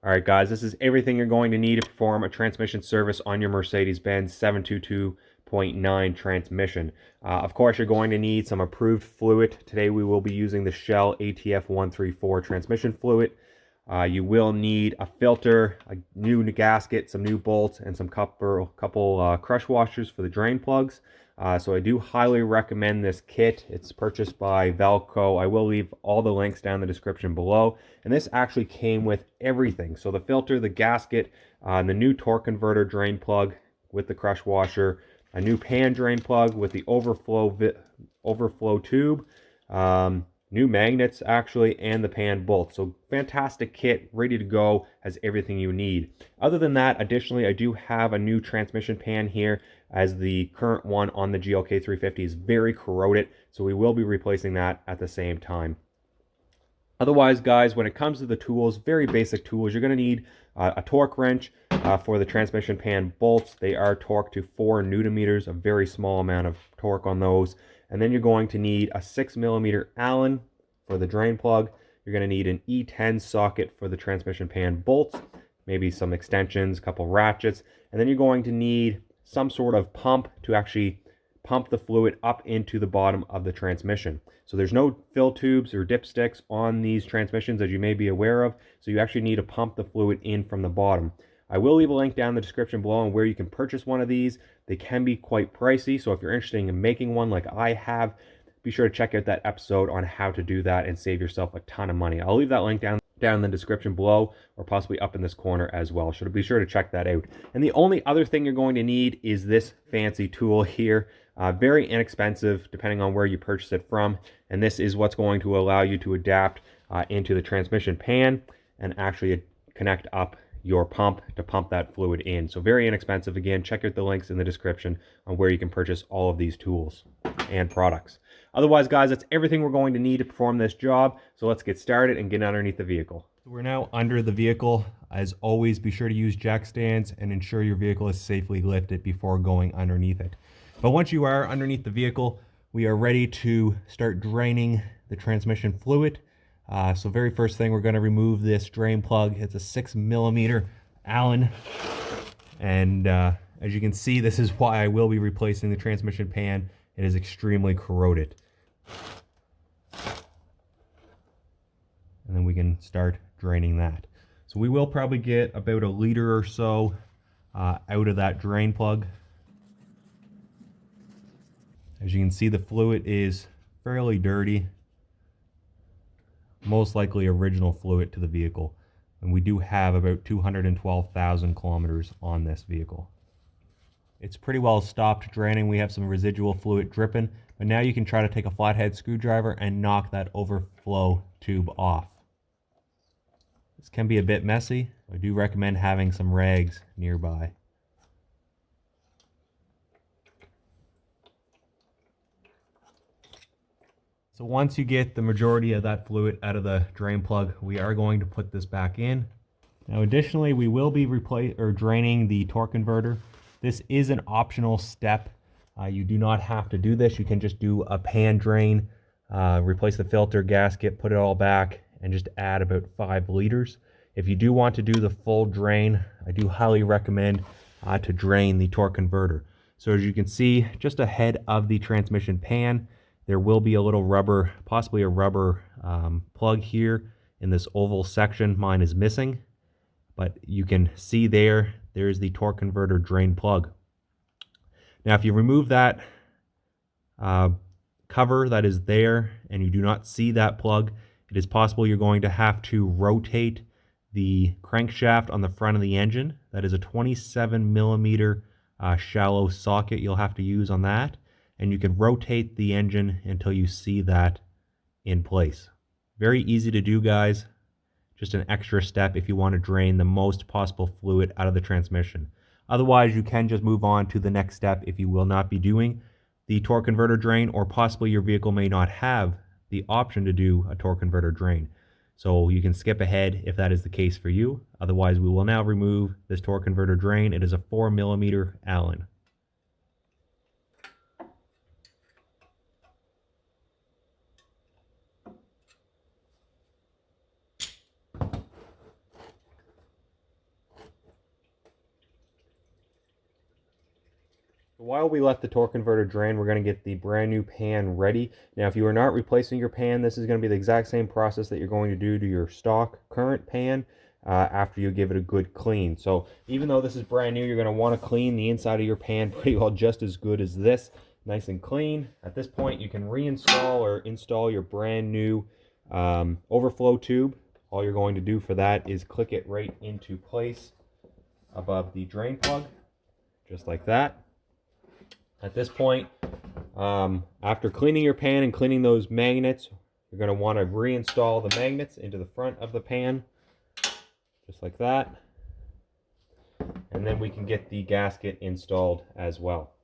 All right, guys, this is everything you're going to need to perform a transmission service on your Mercedes-Benz 722.9 transmission. Of course, you're going to need some approved fluid. Today, we will be using the Shell ATF 134 transmission fluid. You will need a filter, a new gasket, some new bolts, and some couple crush washers for the drain plugs. So I do highly recommend this kit. It's purchased by Velcro. I will leave all the links down in the description below. And this actually came with everything. So the filter, the gasket, the new torque converter drain plug with the crush washer, a new pan drain plug with the overflow tube, new magnets actually, and the pan bolts. So fantastic kit, ready to go, has everything you need. Other than that, additionally, I do have a new transmission pan here, as the current one on the GLK350 is very corroded, so we will be replacing that at the same time. Otherwise, guys, when it comes to the tools, very basic tools, you're going to need a torque wrench for the transmission pan bolts. They are torqued to 4 Newton meters, a very small amount of torque on those. And then you're going to need a 6mm Allen for the drain plug. You're going to need an E10 socket for the transmission pan bolts, maybe some extensions, a couple ratchets. And then you're going to need some sort of pump to actually pump the fluid up into the bottom of the transmission. So there's no fill tubes or dipsticks on these transmissions, as you may be aware of, so you actually need to pump the fluid in from the bottom. I will leave a link down in the description below on where you can purchase one of these. They can be quite pricey, so if you're interested in making one like I have, be sure to check out that episode on how to do that and save yourself a ton of money. I'll leave that link down in the description below, or possibly up in this corner as well. So be sure to check that out. And the only other thing you're going to need is this fancy tool here. Very inexpensive depending on where you purchase it from, and this is what's going to allow you to adapt into the transmission pan and actually connect up your pump to pump that fluid in. So very inexpensive. Again, check out the links in the description on where you can purchase all of these tools and products. Otherwise, guys, that's everything we're going to need to perform this job. So let's get started and get underneath the vehicle. So we're now under the vehicle. As always, be sure to use jack stands and ensure your vehicle is safely lifted before going underneath it. But once you are underneath the vehicle, we are ready to start draining the transmission fluid. So very first thing, we're going to remove this drain plug. It's a 6mm Allen. And as you can see, this is why I will be replacing the transmission pan. It is extremely corroded. And then we can start draining that. So we will probably get about a liter or so out of that drain plug. As you can see, the fluid is fairly dirty, most likely original fluid to the vehicle. And we do have about 212,000 kilometers on this vehicle. It's pretty well stopped draining. We have some residual fluid dripping, but now you can try to take a flathead screwdriver and knock that overflow tube off. This can be a bit messy. I do recommend having some rags nearby. So once you get the majority of that fluid out of the drain plug, we are going to put this back in. Now additionally, we will be draining the torque converter. This is an optional step. You do not have to do this. You can just do a pan drain, replace the filter, gasket, put it all back, and just add about 5 liters. If you do want to do the full drain, I do highly recommend to drain the torque converter. So as you can see, just ahead of the transmission pan, there will be a little rubber, possibly a rubber plug here in this oval section. Mine is missing, but you can see there's the torque converter drain plug. Now, if you remove that cover that is there and you do not see that plug, it is possible you're going to have to rotate the crankshaft on the front of the engine. That is a 27mm shallow socket you'll have to use on that. And you can rotate the engine until you see that in place. Very easy to do, guys. Just an extra step if you want to drain the most possible fluid out of the transmission. Otherwise, you can just move on to the next step if you will not be doing the torque converter drain, or possibly your vehicle may not have the option to do a torque converter drain. So you can skip ahead if that is the case for you. Otherwise, we will now remove this torque converter drain. It is a 4mm Allen. While we let the torque converter drain, we're going to get the brand new pan ready. Now, if you are not replacing your pan, this is going to be the exact same process that you're going to do to your stock current pan after you give it a good clean. So even though this is brand new, you're going to want to clean the inside of your pan pretty well just as good as this. Nice and clean. At this point, you can reinstall or install your brand new overflow tube. All you're going to do for that is click it right into place above the drain plug, just like that. At this point, after cleaning your pan and cleaning those magnets, you're going to want to reinstall the magnets into the front of the pan, just like that. And then we can get the gasket installed as well.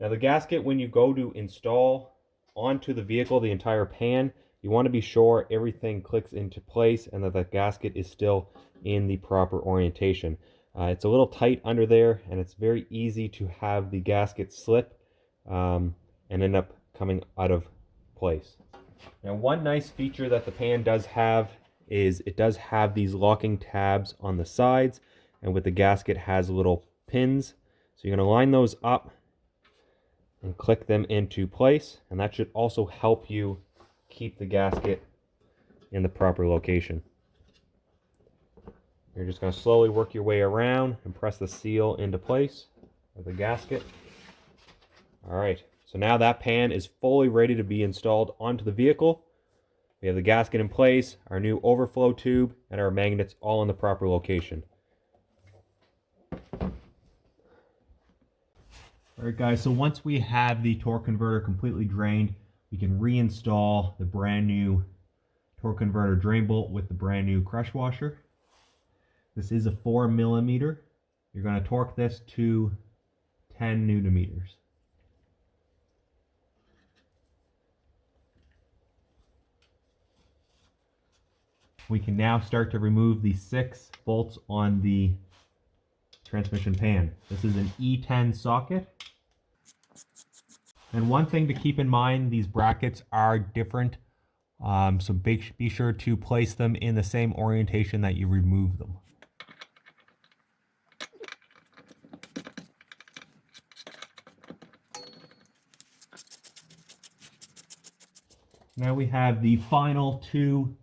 Now the gasket, when you go to install onto the vehicle, the entire pan, you want to be sure everything clicks into place and that the gasket is still in the proper orientation. It's a little tight under there, and it's very easy to have the gasket slip and end up coming out of place. Now, one nice feature that the pan does have is it does have these locking tabs on the sides, and with the gasket has little pins. So you're going to line those up and click them into place, and that should also help you keep the gasket in the proper location. You're just going to slowly work your way around and press the seal into place of the gasket. All right, so now that pan is fully ready to be installed onto the vehicle. We have the gasket in place, our new overflow tube, and our magnets all in the proper location. All right, guys, so once we have the torque converter completely drained, we can reinstall the brand new torque converter drain bolt with the brand new crush washer. This is a 4mm. You're going to torque this to 10 Nm. We can now start to remove the 6 bolts on the transmission pan. This is an E10 socket. And one thing to keep in mind, these brackets are different, so be sure to place them in the same orientation that you remove them. Now we have the final 2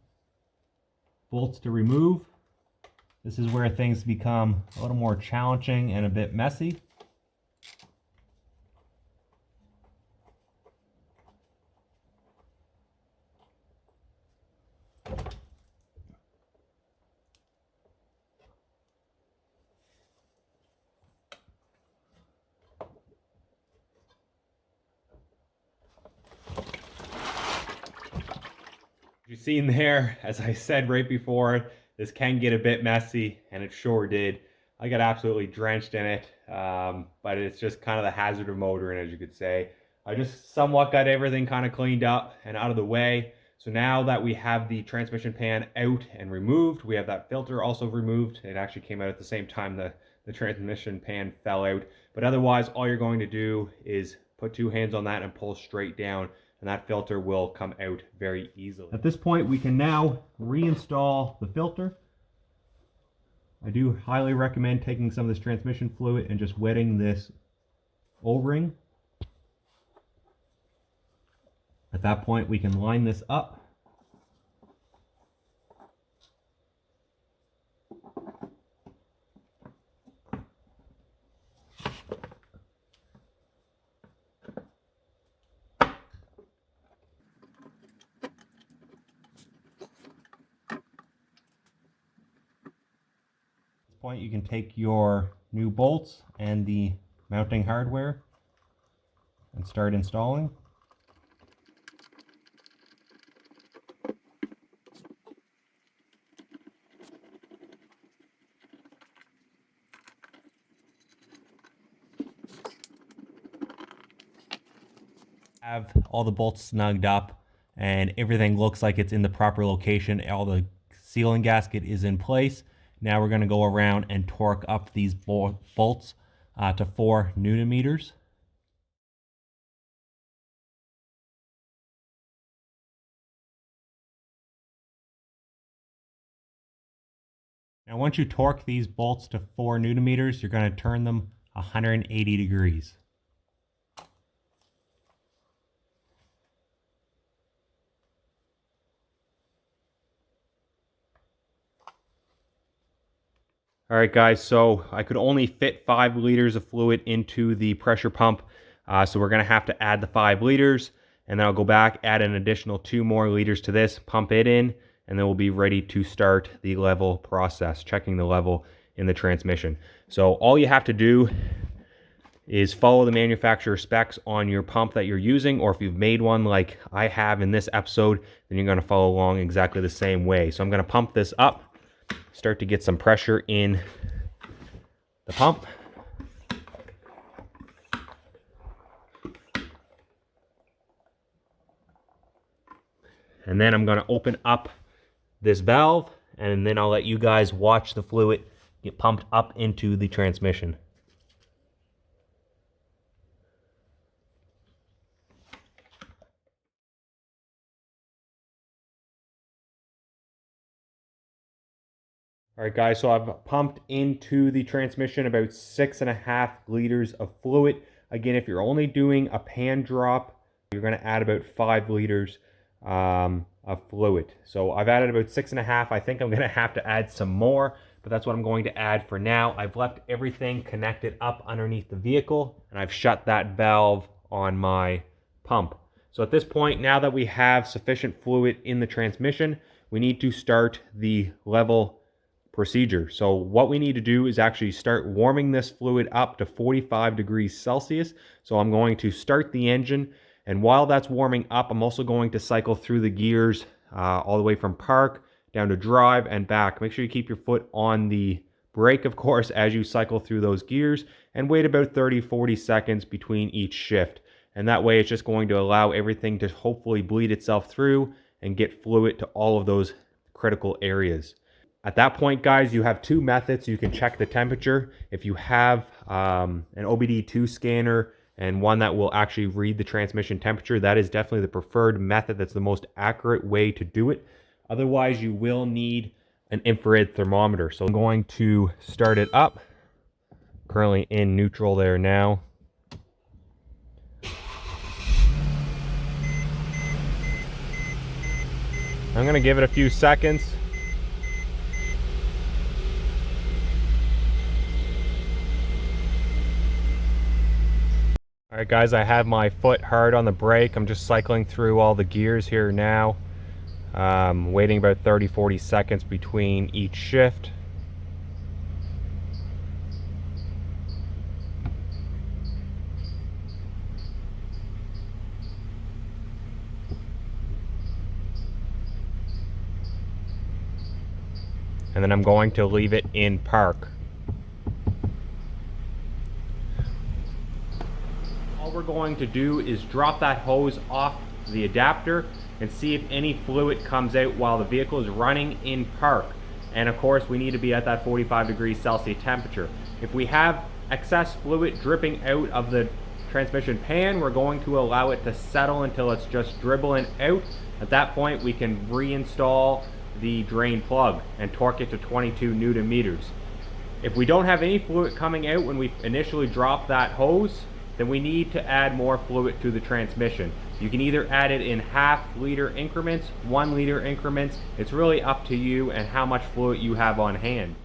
bolts to remove. This is where things become a little more challenging and a bit messy. You've seen there, as I said right before, this can get a bit messy, and it sure did. I got absolutely drenched in it, but it's just kind of the hazard of motoring, as you could say. I just somewhat got everything kind of cleaned up and out of the way. So now that we have the transmission pan out and removed, we have that filter also removed. It actually came out at the same time the transmission pan fell out. But otherwise, all you're going to do is put 2 hands on that and pull straight down, and that filter will come out very easily. At this point, we can now reinstall the filter. I do highly recommend taking some of this transmission fluid and just wetting this O-ring. At that point, we can line this up. Point, you can take your new bolts and the mounting hardware and start installing. Have all the bolts snugged up and everything looks like it's in the proper location. All the sealing gasket is in place. Now we're going to go around and torque up these bolts to 4 Nm. Now once you torque these bolts to 4 Nm, you're going to turn them 180 degrees. All right, guys, so I could only fit 5 liters of fluid into the pressure pump. So we're going to have to add the 5 liters, and then I'll go back, add an additional 2 more liters to this, pump it in, and then we'll be ready to start the level process, checking the level in the transmission. So all you have to do is follow the manufacturer specs on your pump that you're using, or if you've made one like I have in this episode, then you're going to follow along exactly the same way. So I'm going to pump this up, start to get some pressure in the pump. And then I'm going to open up this valve, and then I'll let you guys watch the fluid get pumped up into the transmission. All right, guys, so I've pumped into the transmission about 6.5 liters of fluid. Again, if you're only doing a pan drop, you're going to add about 5 liters of fluid. So I've added about 6.5. I think I'm going to have to add some more, but that's what I'm going to add for now. I've left everything connected up underneath the vehicle, and I've shut that valve on my pump. So at this point, now that we have sufficient fluid in the transmission, we need to start the level procedure. So what we need to do is actually start warming this fluid up to 45 degrees Celsius. So I'm going to start the engine, and while that's warming up, I'm also going to cycle through the gears all the way from park down to drive and back. Make sure you keep your foot on the brake, of course, as you cycle through those gears, and wait about 30-40 seconds between each shift. And that way it's just going to allow everything to hopefully bleed itself through and get fluid to all of those critical areas. At that point, guys, you have 2 methods. You can check the temperature. If you have an OBD2 scanner and one that will actually read the transmission temperature, that is definitely the preferred method. That's the most accurate way to do it. Otherwise, you will need an infrared thermometer. So I'm going to start it up. Currently in neutral there now. I'm going to give it a few seconds. All right, guys, I have my foot hard on the brake. I'm just cycling through all the gears here now. Waiting about 30-40 seconds between each shift. And then I'm going to leave it in park. All we're going to do is drop that hose off the adapter and see if any fluid comes out while the vehicle is running in park. And of course, we need to be at that 45 degrees Celsius temperature. If we have excess fluid dripping out of the transmission pan, we're going to allow it to settle until it's just dribbling out. At that point, we can reinstall the drain plug and torque it to 22 Newton meters. If we don't have any fluid coming out when we initially drop that hose, then we need to add more fluid to the transmission. You can either add it in half-liter increments, 1-liter increments. It's really up to you and how much fluid you have on hand.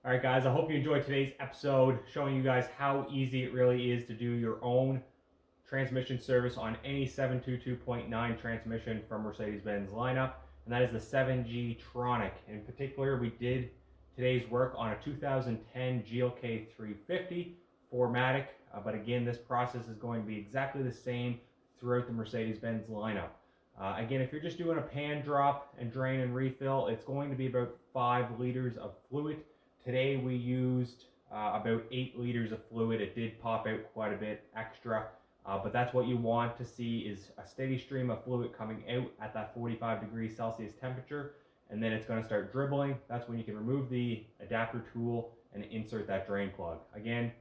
All right, guys, I hope you enjoyed today's episode showing you guys how easy it really is to do your own transmission service on any 722.9 transmission from Mercedes-Benz lineup, and that is the 7G-Tronic. In particular, we did today's work on a 2010 GLK350 for Matic, but again, this process is going to be exactly the same throughout the Mercedes-Benz lineup. Again, if you're just doing a pan drop and drain and refill, it's going to be about 5 liters of fluid. Today we used about 8 liters of fluid. It did pop out quite a bit extra, but that's what you want to see, is a steady stream of fluid coming out at that 45 degrees Celsius temperature, and then it's going to start dribbling. That's when you can remove the adapter tool and insert that drain plug. Again,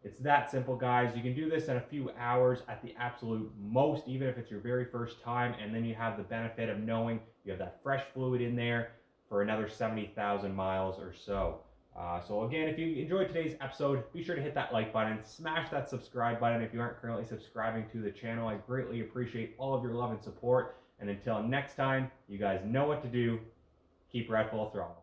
It's that simple, guys. You can do this in a few hours at the absolute most, even if it's your very first time, and then you have the benefit of knowing you have that fresh fluid in there for another 70,000 miles or so. So again, if you enjoyed today's episode, be sure to hit that like button, smash that subscribe button if you aren't currently subscribing to the channel. I greatly appreciate all of your love and support. And until next time, you guys know what to do. Keep red full throttle.